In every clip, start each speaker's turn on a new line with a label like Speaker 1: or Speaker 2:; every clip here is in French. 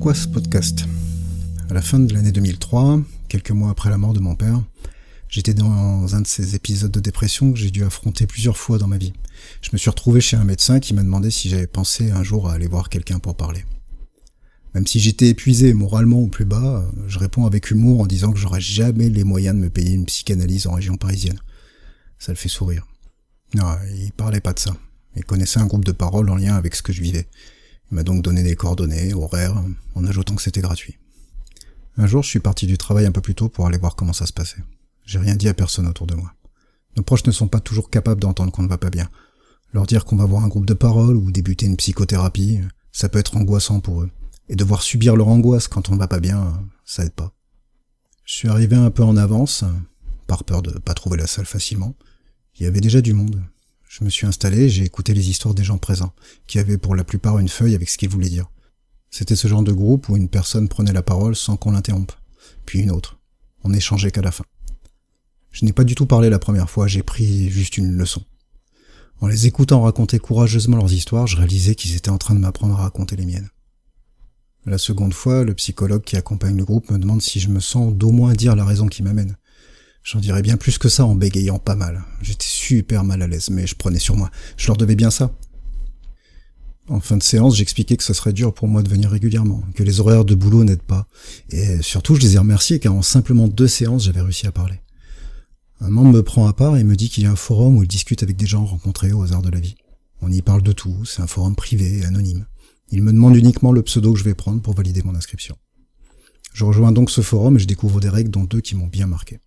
Speaker 1: Pourquoi ce podcast ? À la fin de l'année 2003, quelques mois après la mort de mon père, j'étais dans un de ces épisodes de dépression que j'ai dû affronter plusieurs fois dans ma vie. Je me suis retrouvé chez un médecin qui m'a demandé si j'avais pensé un jour à aller voir quelqu'un pour parler. Même si j'étais épuisé moralement au plus bas, je réponds avec humour en disant que j'aurais jamais les moyens de me payer une psychanalyse en région parisienne. Ça le fait sourire. Non, il parlait pas de ça. Il connaissait un groupe de parole en lien avec ce que je vivais. Il m'a donc donné des coordonnées, horaires, en ajoutant que c'était gratuit. Un jour, je suis parti du travail un peu plus tôt pour aller voir comment ça se passait. J'ai rien dit à personne autour de moi. Nos proches ne sont pas toujours capables d'entendre qu'on ne va pas bien. Leur dire qu'on va voir un groupe de parole ou débuter une psychothérapie, ça peut être angoissant pour eux. Et devoir subir leur angoisse quand on ne va pas bien, ça aide pas. Je suis arrivé un peu en avance, par peur de pas trouver la salle facilement. Il y avait déjà du monde. Je me suis installé et j'ai écouté les histoires des gens présents, qui avaient pour la plupart une feuille avec ce qu'ils voulaient dire. C'était ce genre de groupe où une personne prenait la parole sans qu'on l'interrompe, puis une autre. On n'échangeait qu'à la fin. Je n'ai pas du tout parlé la première fois, j'ai pris juste une leçon. En les écoutant raconter courageusement leurs histoires, je réalisais qu'ils étaient en train de m'apprendre à raconter les miennes. La seconde fois, le psychologue qui accompagne le groupe me demande si je me sens d'au moins dire la raison qui m'amène. J'en dirais bien plus que ça en bégayant pas mal. J'étais super mal à l'aise, mais je prenais sur moi. Je leur devais bien ça. En fin de séance, j'expliquais que ça serait dur pour moi de venir régulièrement, que les horaires de boulot n'aident pas. Et surtout, je les ai remerciés car en simplement 2 séances, j'avais réussi à parler. Un membre me prend à part et me dit qu'il y a un forum où il discute avec des gens rencontrés au hasard de la vie. On y parle de tout, c'est un forum privé et anonyme. Il me demande uniquement le pseudo que je vais prendre pour valider mon inscription. Je rejoins donc ce forum et je découvre des règles dont 2 qui m'ont bien marqué.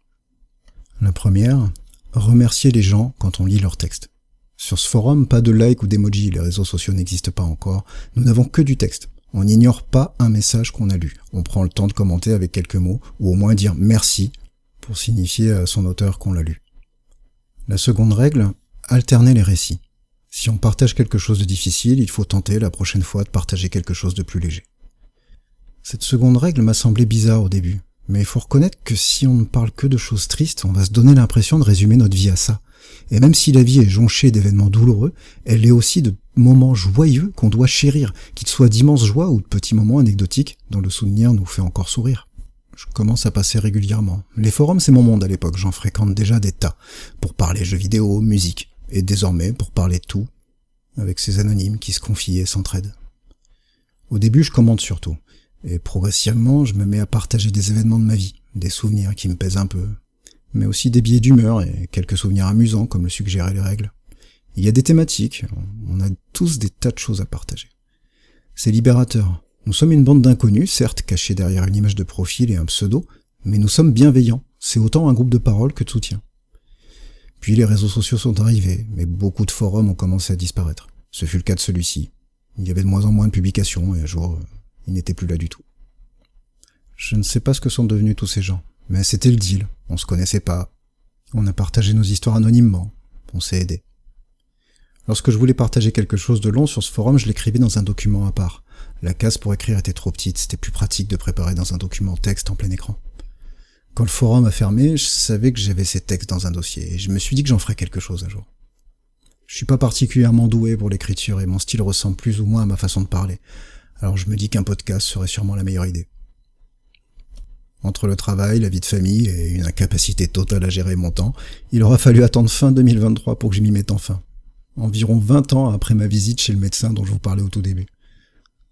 Speaker 1: La première, remercier les gens quand on lit leur texte. Sur ce forum, pas de like ou d'emoji, les réseaux sociaux n'existent pas encore, nous n'avons que du texte. On n'ignore pas un message qu'on a lu. On prend le temps de commenter avec quelques mots, ou au moins dire merci, pour signifier à son auteur qu'on l'a lu. La seconde règle, alterner les récits. Si on partage quelque chose de difficile, il faut tenter la prochaine fois de partager quelque chose de plus léger. Cette seconde règle m'a semblé bizarre au début, mais il faut reconnaître que si on ne parle que de choses tristes, on va se donner l'impression de résumer notre vie à ça. Et même si la vie est jonchée d'événements douloureux, elle est aussi de moments joyeux qu'on doit chérir, qu'ils soient d'immenses joies ou de petits moments anecdotiques dont le souvenir nous fait encore sourire. Je commence à passer régulièrement. Les forums, c'est mon monde à l'époque, j'en fréquente déjà des tas, pour parler jeux vidéo, musique, et désormais pour parler de tout, avec ces anonymes qui se confient et s'entraident. Au début, je commente surtout, et progressivement, je me mets à partager des événements de ma vie, des souvenirs qui me pèsent un peu, mais aussi des billets d'humeur et quelques souvenirs amusants comme le suggéraient les règles. Il y a des thématiques, on a tous des tas de choses à partager. C'est libérateur. Nous sommes une bande d'inconnus, certes cachés derrière une image de profil et un pseudo, mais nous sommes bienveillants. C'est autant un groupe de parole que de soutien. Puis les réseaux sociaux sont arrivés, mais beaucoup de forums ont commencé à disparaître. Ce fut le cas de celui-ci. Il y avait de moins en moins de publications et un jour, il n'était plus là du tout. Je ne sais pas ce que sont devenus tous ces gens, mais c'était le deal. On se connaissait pas. On a partagé nos histoires anonymement. On s'est aidés. Lorsque je voulais partager quelque chose de long sur ce forum, je l'écrivais dans un document à part. La case pour écrire était trop petite, c'était plus pratique de préparer dans un document texte en plein écran. Quand le forum a fermé, je savais que j'avais ces textes dans un dossier, et je me suis dit que j'en ferais quelque chose un jour. Je suis pas particulièrement doué pour l'écriture, et mon style ressemble plus ou moins à ma façon de parler. Alors je me dis qu'un podcast serait sûrement la meilleure idée. Entre le travail, la vie de famille et une incapacité totale à gérer mon temps, il aura fallu attendre fin 2023 pour que je m'y mette enfin. Environ 20 ans après ma visite chez le médecin dont je vous parlais au tout début.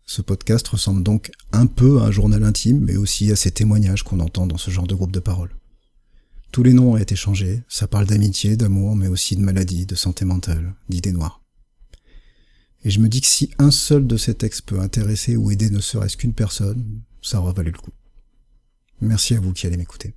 Speaker 1: Ce podcast ressemble donc un peu à un journal intime, mais aussi à ces témoignages qu'on entend dans ce genre de groupe de parole. Tous les noms ont été changés, ça parle d'amitié, d'amour, mais aussi de maladie, de santé mentale, d'idées noires. Et je me dis que si un seul de ces textes peut intéresser ou aider ne serait-ce qu'une personne, ça aura valu le coup. Merci à vous qui allez m'écouter.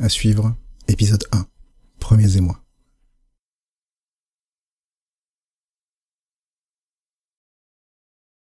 Speaker 1: À suivre, épisode 1, Premiers émois.